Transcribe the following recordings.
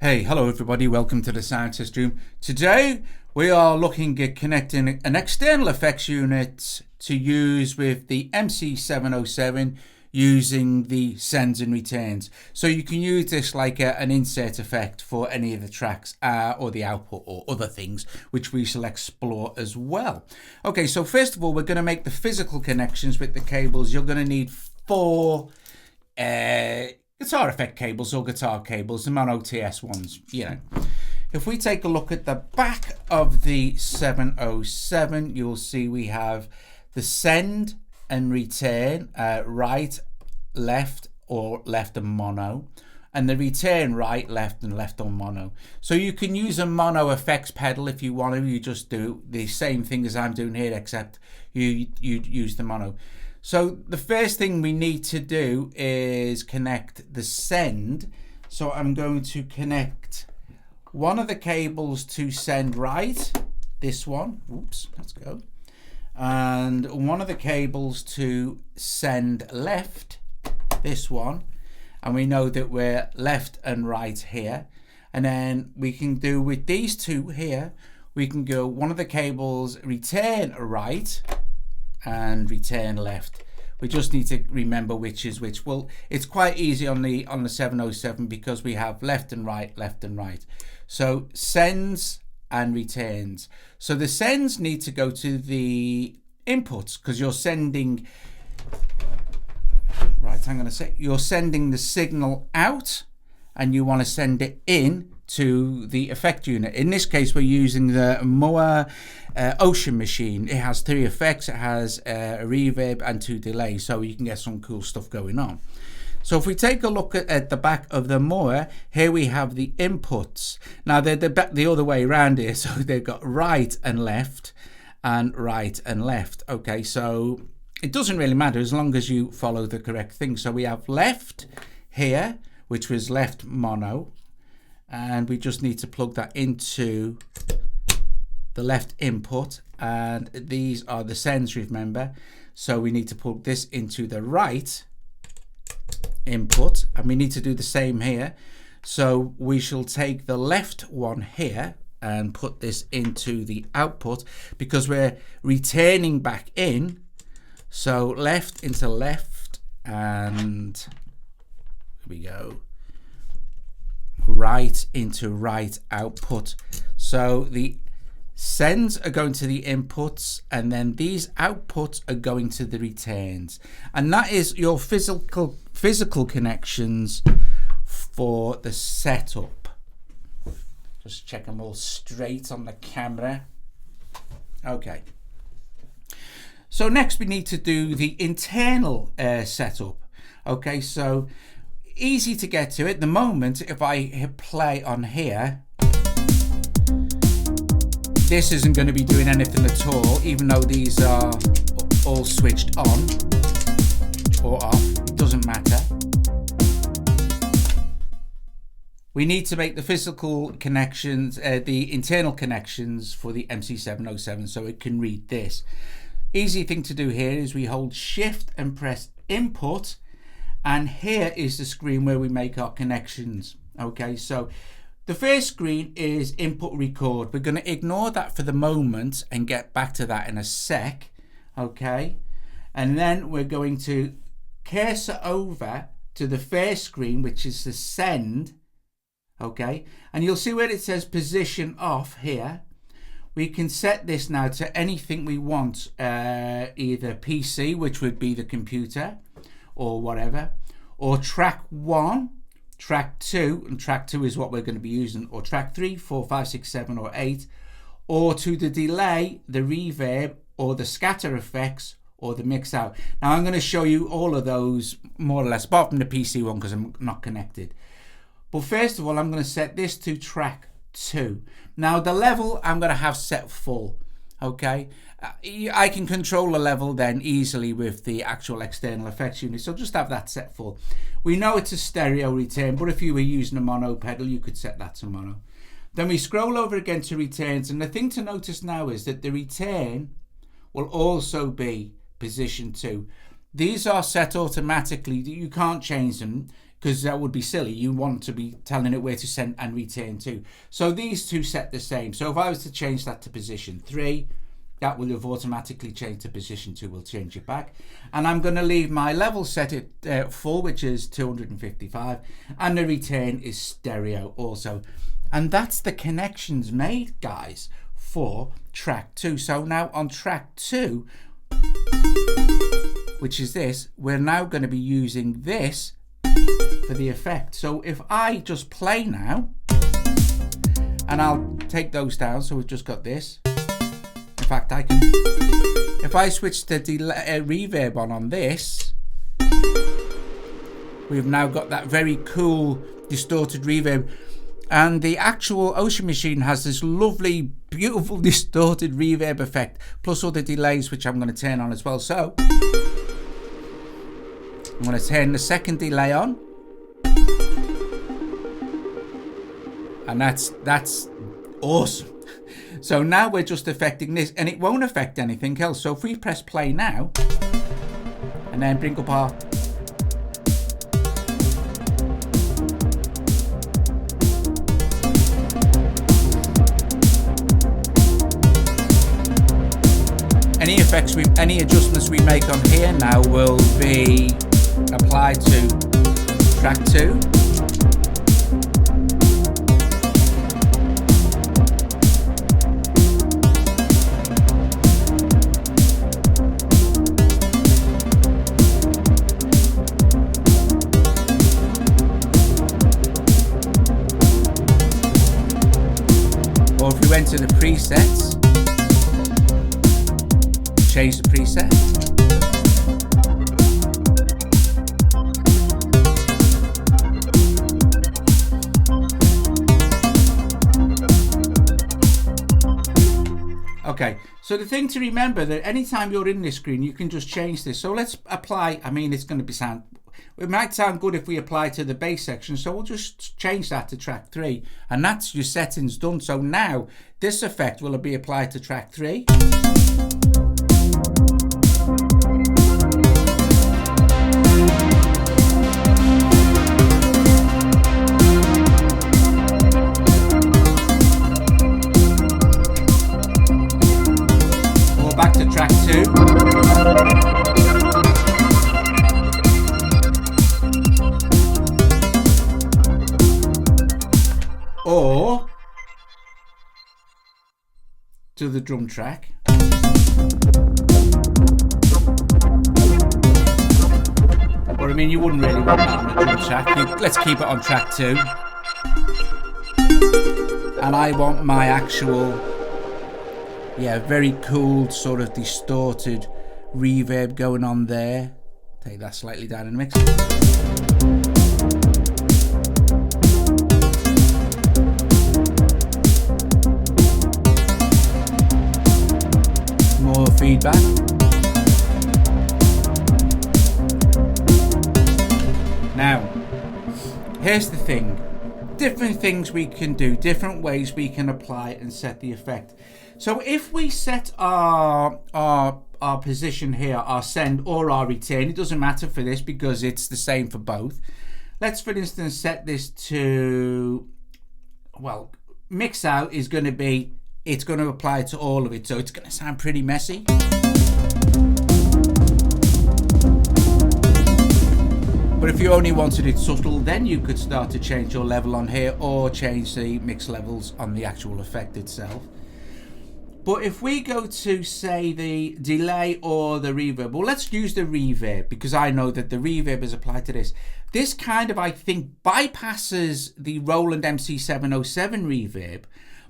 Hey, hello everybody, welcome to the Scientist Room. Today we are looking at connecting an external effects unit to use with the MC-707 using the sends and returns. So you can use this like an insert effect for any of the tracks or the output or other things, which we shall explore as well. Okay, so first of all, we're going to make the physical connections with the cables. You're going to need four guitar effect cables or guitar cables, the mono TS ones, If we take a look at the back of the 707, you'll see we have the send and return, right, left, or left and mono, and the return right, left, and left on mono. So you can use a mono effects pedal if you want to. You just do the same thing as I'm doing here, except you use the mono. So the first thing we need to do is connect the send. So I'm going to connect one of the cables to send right, this one, oops, let's go, and one of the cables to send left, this one, and we know that we're left and right here. And then we can do with these two here, we can go one of the cables return right and return left. We just need to remember which is which. Well, it's quite easy on the 707 because we have left and right, left and right. So sends and returns. So the sends need to go to the inputs because you're sending, right, hang on a sec, you're sending the signal out and you want to send it in to the effect unit. In this case, we're using the Moa Ocean machine. It has 3 effects. It has a reverb and 2 delays, so you can get some cool stuff going on. So if we take a look at the back of the Moa, here we have the inputs. Now they're the other way around here, so they've got right and left and right and left. Okay, so it doesn't really matter as long as you follow the correct thing. So we have left here, which was left mono, and we just need to plug that into the left input, and these are the sends, remember. So we need to plug this into the right input, and we need to do the same here. So we shall take the left one here and put this into the output because we're returning back in. So left into left, and here we go, right into right output. So the sends are going to the inputs, and then these outputs are going to the returns, and that is your physical connections for the setup. Just check them all straight on the camera. Okay, so next we need to do the internal setup. Okay, so easy to get to it. The moment if I hit play on here, this isn't going to be doing anything at all, even though these are all switched on or off. It doesn't matter. We need to make the physical connections, the internal connections for the MC-707 so it can read this. Easy thing to do here is we hold shift and press input, and here is the screen where we make our connections. Okay, so the first screen is input record. We're going to ignore that for the moment and get back to that in a sec. Okay, and then we're going to cursor over to the first screen, which is the send. Okay, and you'll see where it says position off here. We can set this now to anything we want, either PC, which would be the computer or whatever, or track 1, track 2, and track 2 is what we're going to be using, or track 3, 4, 5, 6, 7, or 8, or to the delay, the reverb, or the scatter effects, or the mix out. Now I'm going to show you all of those more or less, apart from the PC one because I'm not connected. But first of all, I'm going to set this to track 2. Now the level I'm going to have set full. Okay, I can control the level then easily with the actual external effects unit, so just have that set full. We know it's a stereo return, but if you were using a mono pedal you could set that to mono. Then we scroll over again to returns, and the thing to notice now is that the return will also be position 2. These are set automatically, you can't change them. because that would be silly. You want to be telling it where to send and return to. So these two set the same. So if I was to change that to position 3, that will have automatically changed to position 2. We'll change it back. And I'm going to leave my level set at full, which is 255. And the return is stereo also. And that's the connections made, guys, for track 2. So now on track 2, which is this, we're now going to be using this for the effect. So if I just play now, and I'll take those down, so we've just got this. In fact, I can, if I switch the reverb on this, we've now got that very cool distorted reverb. And the actual Ocean Machine has this lovely, beautiful distorted reverb effect, plus other delays, which I'm going to turn on as well. So I'm going to turn the second delay on. And that's awesome. So now we're just affecting this, and it won't affect anything else. So if we press play now, and then bring up our any effects, any adjustments we make on here now will be applied to track 2. Or if we went to the presets, change the preset. Okay, so the thing to remember that anytime you're in this screen, you can just change this. So let's apply, I mean, it's going to be it might sound good if we apply to the bass section, so we'll just change that to track 3, and that's your settings done. So now this effect will be applied to track 3. Or back to track 2. Or to the drum track. But I mean, you wouldn't really want that on the drum track. Let's keep it on track 2. And I want my actual, very cool sort of distorted reverb going on there. Take that slightly down in the mix. More feedback. Now, here's the thing. Different things we can do, different ways we can apply and set the effect. So if we set our position here, our send or our return, it doesn't matter for this because it's the same for both. Let's, for instance, set this to, well, mix out is going to be, it's going to apply to all of it, so it's going to sound pretty messy. But if you only wanted it subtle, then you could start to change your level on here or change the mix levels on the actual effect itself. But if we go to, say, the delay or the reverb, well, let's use the reverb because I know that the reverb is applied to this. This kind of, I think, bypasses the Roland MC-707 reverb,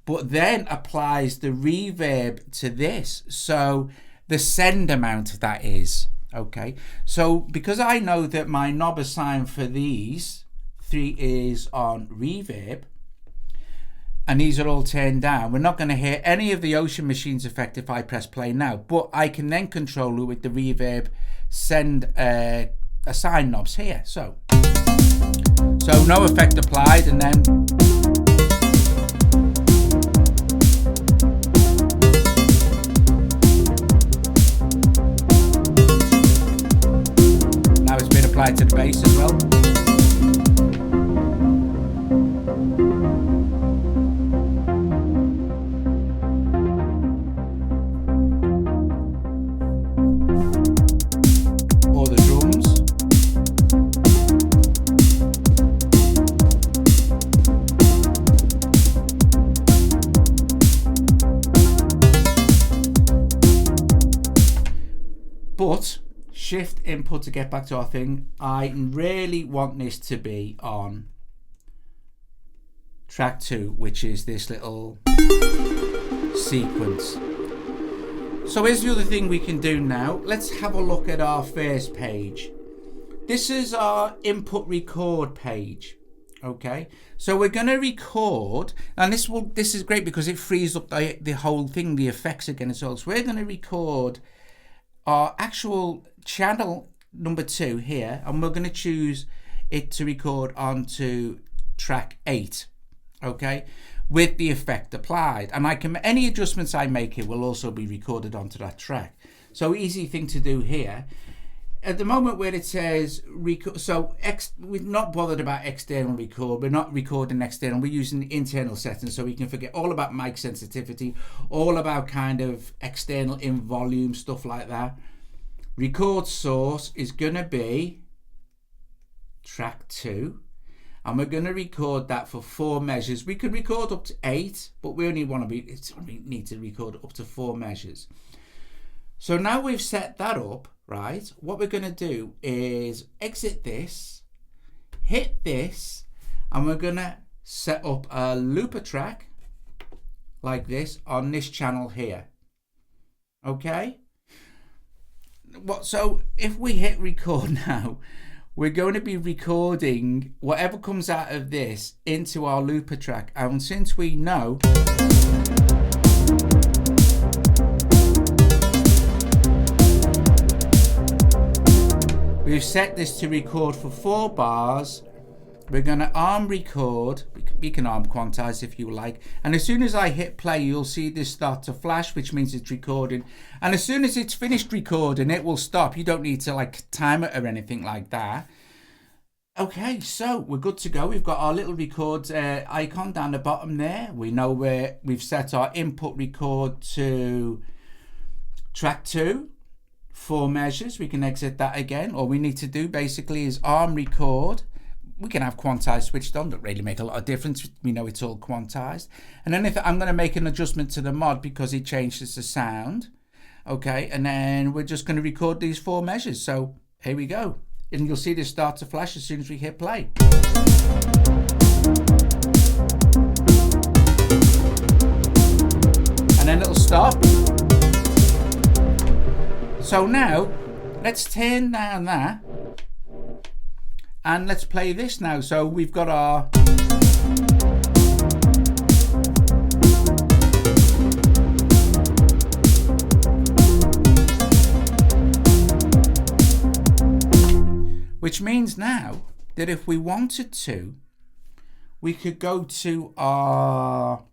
but then applies the reverb to this. So the send amount, that is. Okay, so because I know that my knob assigned for these 3 is on reverb, and these are all turned down, we're not going to hear any of the Ocean Machine's effect if I press play now, but I can then control it with the reverb send assign knobs here. So no effect applied, and then now it's been applied to the bass as well. But shift input to get back to our thing. I really want this to be on track 2, which is this little sequence. So here's the other thing we can do now. Let's have a look at our first page. This is our input record page. Okay, so we're going to record, and this is great because it frees up the whole thing, the effects again as well. So we're going to record our actual channel number 2 here, and we're going to choose it to record onto track 8. Okay, with the effect applied, and any adjustments I make here will also be recorded onto that track. So easy thing to do here. At the moment where it says record, so we're not bothered about external record. We're not recording external. We're using internal settings, so we can forget all about mic sensitivity, all about kind of external in volume, stuff like that. Record source is going to be track 2, and we're going to record that for 4 measures. We could record up to 8, but we only need to record up to 4 measures. So now we've set that up, right? What we're going to do is exit this, hit this, and we're going to set up a looper track like this on this channel here. Okay? So if we hit record now, we're going to be recording whatever comes out of this into our looper track. And since we know we've set this to record for 4 bars, we're going to arm record. We can arm quantize if you like, and as soon as I hit play, you'll see this start to flash, which means it's recording, and as soon as it's finished recording, it will stop. You don't need to like time it or anything like that. Okay, so we're good to go. We've got our little record icon down the bottom there. We know where we've set our input record to track 2, 4 measures. We can exit that again. All we need to do basically is arm record. We can have quantize switched on. Don't really make a lot of difference. We know it's all quantized. And then if I'm going to make an adjustment to the mod because it changes the sound. Okay, and then we're just going to record these 4 measures. So here we go. And you'll see this start to flash as soon as we hit play. And then it'll stop. So now, let's turn down that. And let's play this now. So we've got our... Which means now that if we wanted to, we could go to our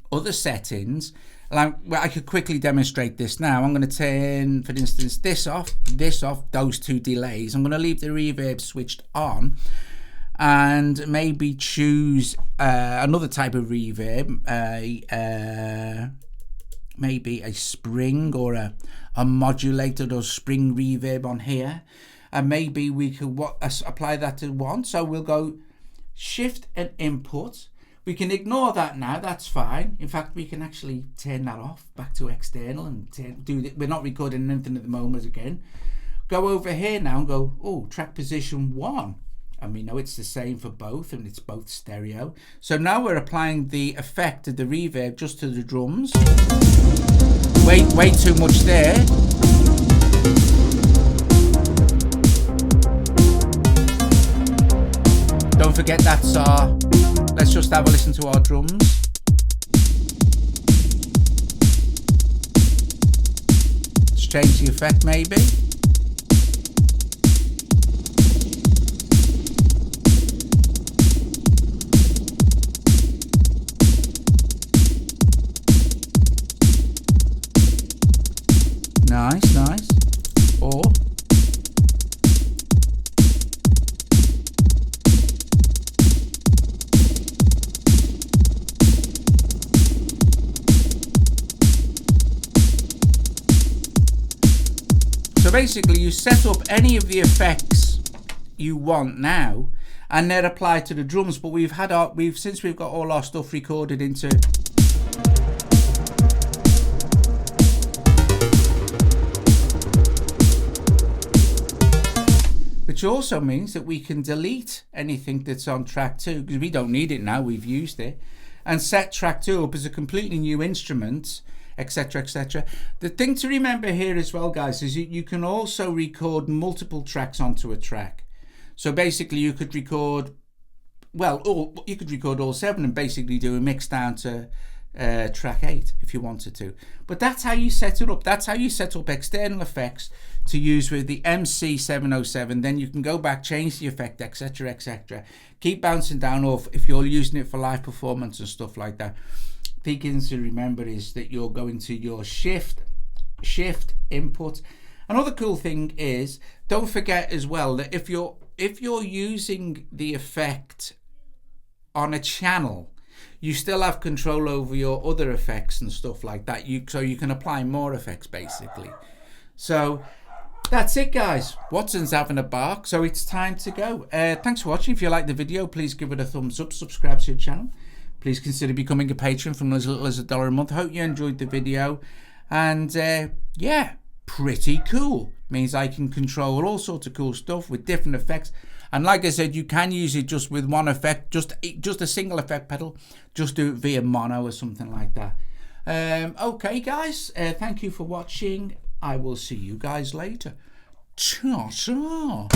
other settings. Well, I could quickly demonstrate this now. I'm going to turn, for instance, this off, those 2 delays. I'm going to leave the reverb switched on and maybe choose another type of reverb, maybe a spring or a modulated or spring reverb on here. And maybe we could apply that to 1. So we'll go shift and input. We can ignore that now, that's fine. In fact, we can actually turn that off, back to external, and we're not recording anything at the moment again. Go over here now and go, oh, track position 1. And we know it's the same for both, and it's both stereo. So now we're applying the effect of the reverb just to the drums. Way too much there. Don't forget that's our... Let's just have a listen to our drums. Let's change the effect maybe. Nice. Or... basically you set up any of the effects you want now and they're applied to the drums, but since we've got all our stuff recorded into which also means that we can delete anything that's on track 2 because we don't need it now, we've used it, and set track 2 up as a completely new instrument, etc, etc. The thing to remember here as well, guys, is you can also record multiple tracks onto a track. So basically you could record, well, you could record all 7 and basically do a mix down to track 8 if you wanted to. But that's how you set it up. That's how you set up external effects to use with the MC-707. Then you can go back, change the effect, etc, etc. Keep bouncing down off if you're using it for live performance and stuff like that. The thing to remember is that you're going to your shift input. Another cool thing is, don't forget as well that if you're using the effect on a channel, you still have control over your other effects and stuff like that. So you can apply more effects basically. So that's it, guys. Watson's having a bark, so it's time to go. Thanks for watching. If you like the video, please give it a thumbs up, subscribe to the channel. Please consider becoming a patron from as little as $1 a month. Hope you enjoyed the video. And yeah, pretty cool. Means I can control all sorts of cool stuff with different effects. And like I said, you can use it just with one effect, just a single effect pedal. Just do it via mono or something like that. Okay, guys, thank you for watching. I will see you guys later. Ta-ta.